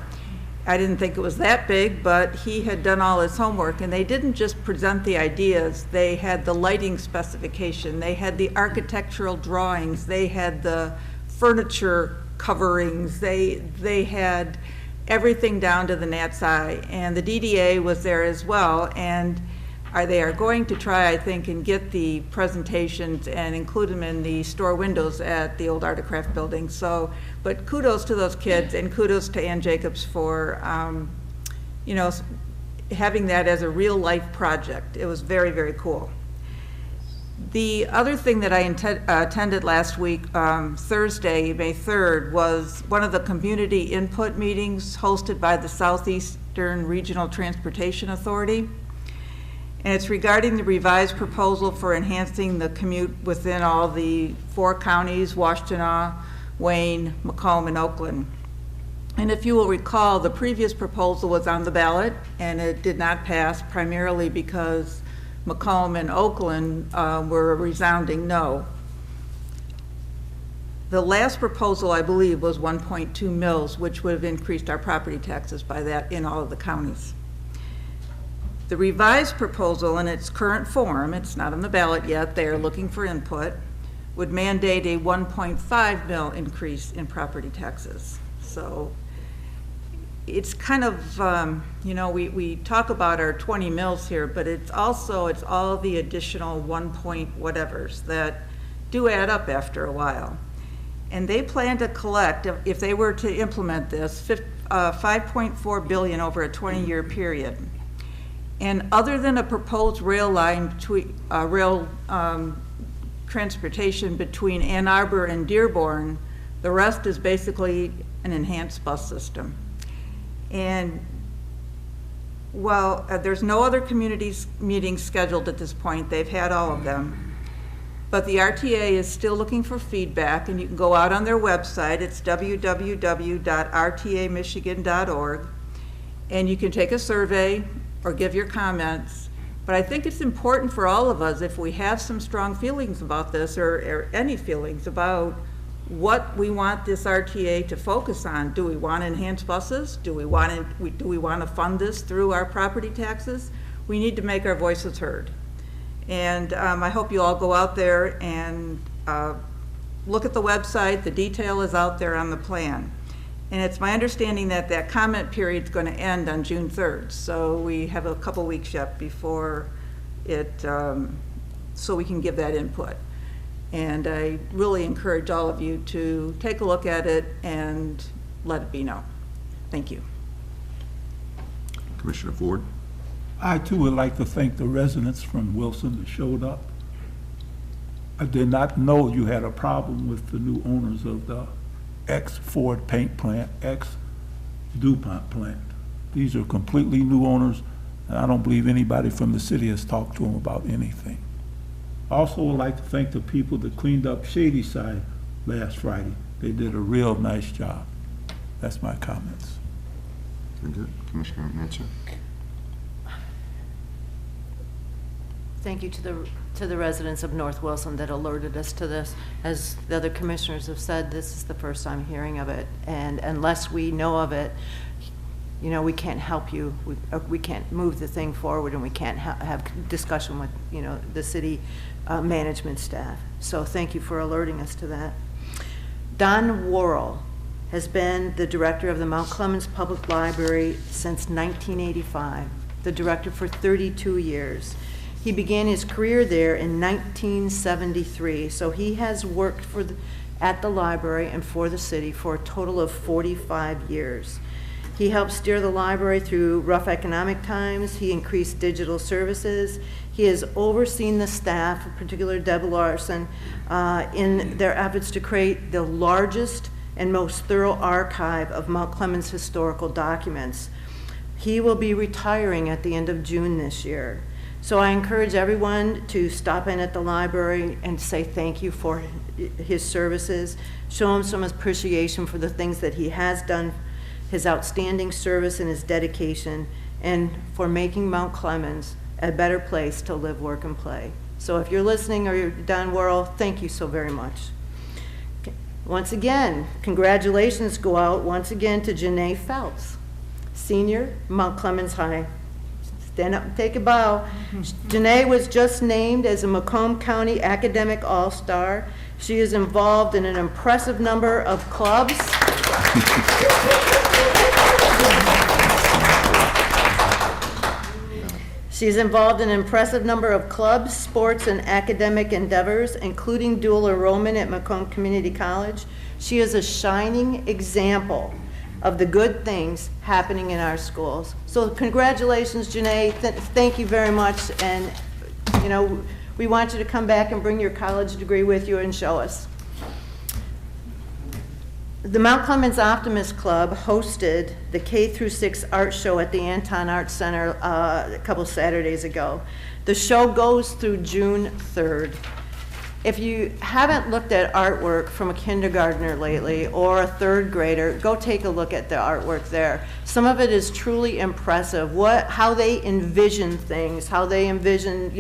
I didn't think it was that big, but he had done all his homework, and they didn't just present the ideas. They had the lighting specification, they had the architectural drawings, they had the furniture coverings, they had everything down to the gnat's eye, and the DDA was there as well, and they are going to try, I think, and get the presentations and include them in the store windows at the old Art of Craft building. So, but kudos to those kids, and kudos to Ann Jacobs for, having that as a real life project. It was very, very cool. The other thing that I attended last week, Thursday, May 3rd, was one of the community input meetings hosted by the Southeastern Regional Transportation Authority. And it's regarding the revised proposal for enhancing the commute within all the 4 counties, Washtenaw, Wayne, Macomb, and Oakland. And if you will recall, the previous proposal was on the ballot, and it did not pass, primarily because Macomb and Oakland were a resounding no. The last proposal, I believe, was 1.2 mills, which would have increased our property taxes by that in all of the counties. The revised proposal in its current form, it's not on the ballot yet, they are looking for input, would mandate a 1.5 mil increase in property taxes. So it's kind of, we talk about our 20 mils here, but it's all the additional 1 point whatevers that do add up after a while. And they plan to collect, if they were to implement this, $5.4 billion over a 20-year period. And other than a proposed rail line between, transportation between Ann Arbor and Dearborn, the rest is basically an enhanced bus system. And while there's no other communities meetings scheduled at this point, they've had all of them. But the RTA is still looking for feedback, and you can go out on their website. It's www.rtamichigan.org, and you can take a survey or give your comments. But I think it's important for all of us, if we have some strong feelings about this, or any feelings about what we want this RTA to focus on. Do we want to enhance buses? Do we want to fund this through our property taxes? We need to make our voices heard. And I hope you all go out there and look at the website. The detail is out there on the plan. And it's my understanding that that comment period is going to end on June 3rd. So we have a couple weeks yet before it, so we can give that input. And I really encourage all of you to take a look at it and let it be known. Thank you. Commissioner Ford? I too would like to thank the residents from Wilson that showed up. I did not know you had a problem with the new owners of the ex-Ford paint plant, ex-DuPont plant. These are completely new owners, and I don't believe anybody from the city has talked to them about anything. I also would like to thank the people that cleaned up Shady Side last Friday. They did a real nice job. That's my comments. Very good. Commissioner Menzer? Thank you to the residents of North Wilson that alerted us to this. As the other commissioners have said, this is the first time hearing of it, and unless we know of it, we can't help you. We can't move the thing forward, and we can't have discussion with, the city management staff. So thank you for alerting us to that. Don Worrell has been the director of the Mount Clemens Public Library since 1985, the director for 32 years. He began his career there in 1973, so he has worked at the library and for the city for a total of 45 years. He helped steer the library through rough economic times. He increased digital services. He has overseen the staff, in particular Deb Larson, in their efforts to create the largest and most thorough archive of Mount Clemens historical documents. He will be retiring at the end of June this year. So I encourage everyone to stop in at the library and say thank you for his services, show him some appreciation for the things that he has done, his outstanding service and his dedication, and for making Mount Clemens a better place to live, work, and play. So if you're listening, or you're Don Worrell, thank you so very much. Once again, congratulations go out once again to Janae Phelps, senior, Mount Clemens High. Stand up and take a bow. Janae was just named as a Macomb County Academic All-Star. She is involved in an impressive number of clubs. She's involved in an impressive number of clubs, sports, and academic endeavors, including dual enrollment at Macomb Community College. She is a shining example of the good things happening in our schools. So congratulations, Janae. Thank you very much. And, we want you to come back and bring your college degree with you and show us. The Mount Clemens Optimist Club hosted the K-6 art show at the Anton Art Center a couple Saturdays ago. The show goes through June 3rd. If you haven't looked at artwork from a kindergartner lately or a third grader, go take a look at the artwork there. Some of it is truly impressive. How they envision things, how they envision,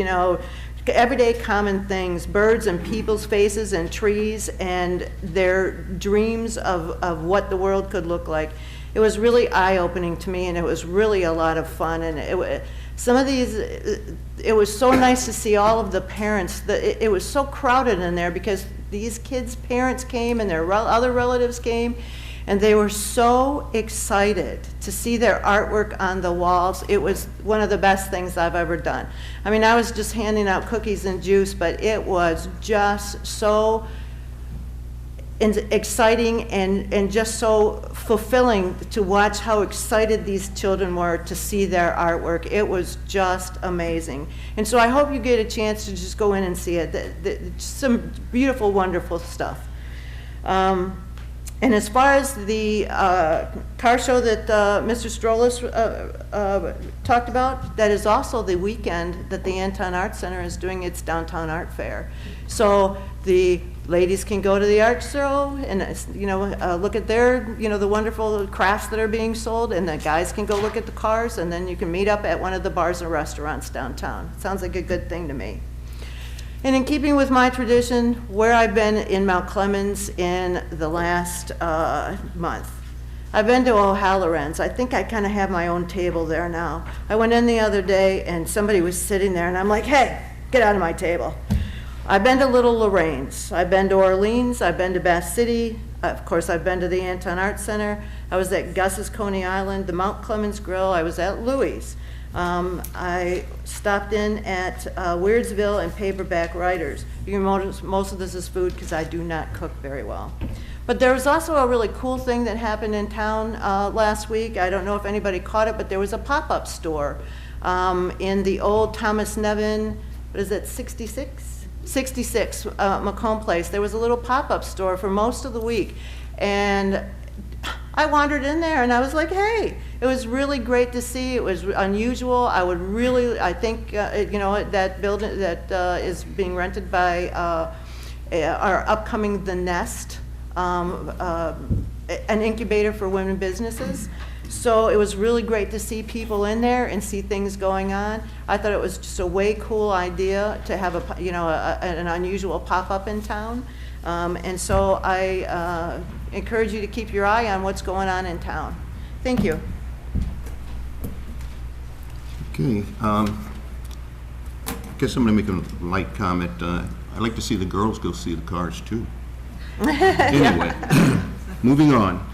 everyday common things, birds and people's faces and trees and their dreams of what the world could look like. It was really eye-opening to me, and it was really a lot of fun. And some of these, it was so nice to see all of the parents. It was so crowded in there because, these kids' parents came and their other relatives came, and they were so excited to see their artwork on the walls. It was one of the best things I've ever done. I mean, I was just handing out cookies and juice, but it was just so exciting and just so fulfilling to watch how excited these children were to see their artwork. It was just amazing. And so I hope you get a chance to just go in and see it. Some beautiful, wonderful stuff. And as far as the car show that Mr. Strolis talked about, that is also the weekend that the Anton Art Center is doing its downtown art fair. So the ladies can go to the art show and look at their the wonderful crafts that are being sold, and the guys can go look at the cars, and then you can meet up at one of the bars and restaurants downtown. Sounds like a good thing to me. And in keeping with my tradition, where I've been in Mount Clemens in the last month, I've been to O'Halloran's. I think I kind of have my own table there now. I went in the other day and somebody was sitting there and I'm like, hey, get out of my table. I've been to Little Lorraine's. I've been to Orleans. I've been to Bath City. Of course, I've been to the Anton Art Center. I was at Gus's Coney Island, the Mount Clemens Grill. I was at Louis'. I stopped in at Weirdsville and Paperback Writers. You can notice most of this is food because I do not cook very well. But there was also a really cool thing that happened in town last week. I don't know if anybody caught it, but there was a pop-up store in the old Thomas Nevin, what is it, 66 Macomb Place. There was a little pop-up store for most of the week. And I wandered in there and I was like, hey, it was really great to see. It was unusual. I think, that building that is being rented by our upcoming The Nest, an incubator for women businesses. So it was really great to see people in there and see things going on. I thought it was just a way cool idea to have an unusual pop-up in town. And so I encourage you to keep your eye on what's going on in town. Thank you. Okay. I guess I'm going to make a light comment. I'd like to see the girls go see the cars, too. Anyway, moving on.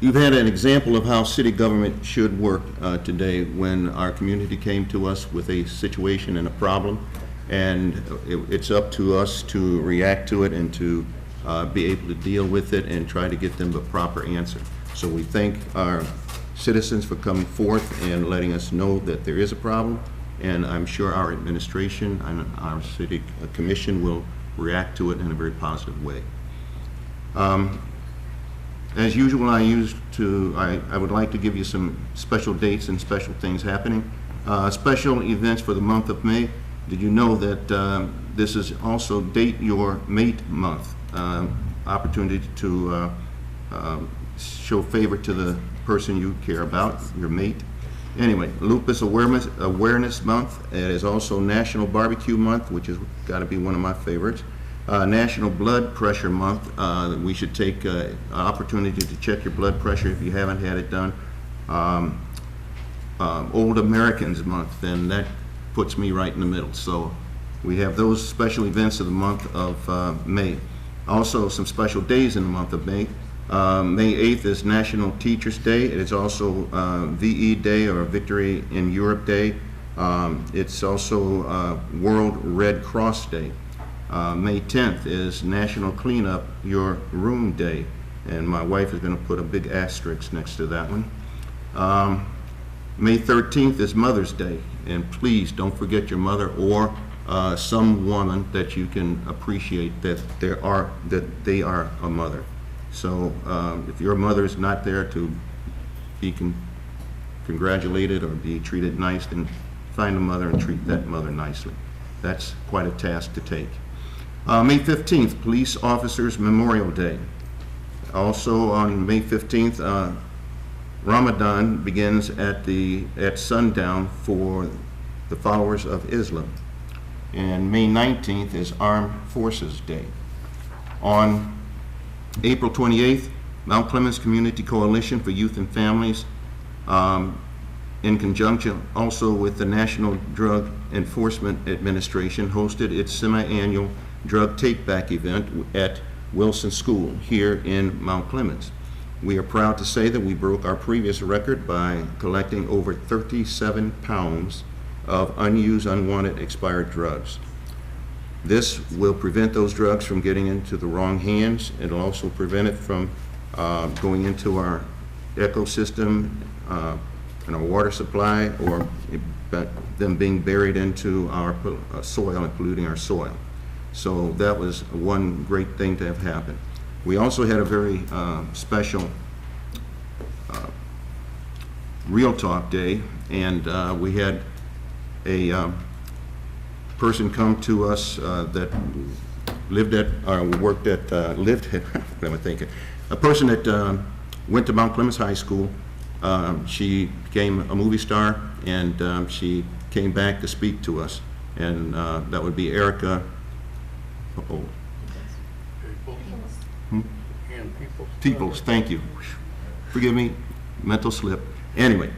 You've had an example of how city government should work today when our community came to us with a situation and a problem, and it's up to us to react to it and to be able to deal with it and try to get them the proper answer. So we thank our citizens for coming forth and letting us know that there is a problem, and I'm sure our administration and our city commission will react to it in a very positive way. As usual, I would like to give you some special dates and special things happening. Special events for the month of May. Did you know that this is also Date Your Mate Month? Opportunity to show favor to the person you care about, your mate. Anyway, Lupus Awareness Month. It is also National Barbecue Month, which has got to be one of my favorites. National Blood Pressure Month. We should take an opportunity to check your blood pressure if you haven't had it done. Old Americans Month, and that puts me right in the middle. So we have those special events of the month of May. Also, some special days in the month of May. May 8th is National Teachers Day. It is also VE Day, or Victory in Europe Day. It's also World Red Cross Day. May 10th is National Clean Up Your Room Day, and my wife is going to put a big asterisk next to that one. May 13th is Mother's Day, and please don't forget your mother or some woman that you can appreciate that they are a mother. So if your mother is not there to be congratulated or be treated nice, then find a mother and treat that mother nicely. That's quite a task to take. May 15th, Police Officers Memorial Day. Also on May 15th, Ramadan begins at sundown for the followers of Islam. And May 19th is Armed Forces Day. On April 28th, Mount Clemens Community Coalition for Youth and Families, in conjunction also with the National Drug Enforcement Administration, hosted its semi-annual drug take-back event at Wilson School here in Mount Clemens. We are proud to say that we broke our previous record by collecting over 37 pounds of unused, unwanted, expired drugs. This will prevent those drugs from getting into the wrong hands. It'll also prevent it from going into our ecosystem and our water supply, or them being buried into our soil and polluting our soil. So that was one great thing to have happen. We also had a very special Real Talk Day, and we had a person come to us that lived at, or worked at, what am I thinking? A person that went to Mount Clemens High School. She became a movie star, and she came back to speak to us. And that would be Erica. Peoples, thank you. Forgive me, mental slip. Anyway,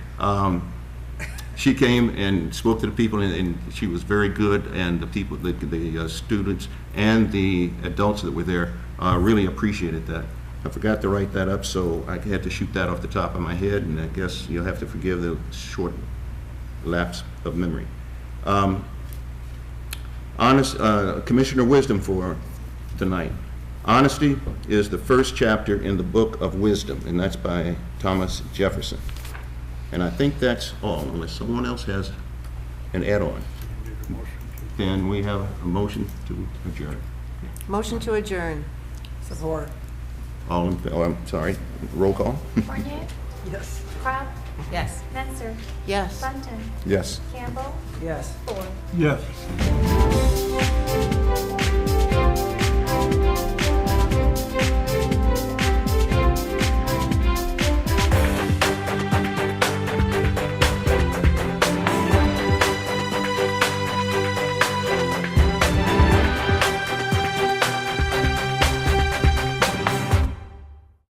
she came and spoke to the people, and she was very good, and the people, the students and the adults that were there really appreciated that. I forgot to write that up, so I had to shoot that off the top of my head, and I guess you'll have to forgive the short lapse of memory. Commissioner Wisdom for tonight. Honesty is the first chapter in the book of wisdom, and that's by Thomas Jefferson. And I think that's all, unless someone else has an add-on. Then we have a motion to adjourn. Motion to adjourn. Support. All in, oh, I'm sorry, roll call? Fournier, Yes. Crop, Yes. Menzer, Yes. Bunton, Yes. Campbell, Yes. Ford. Yes.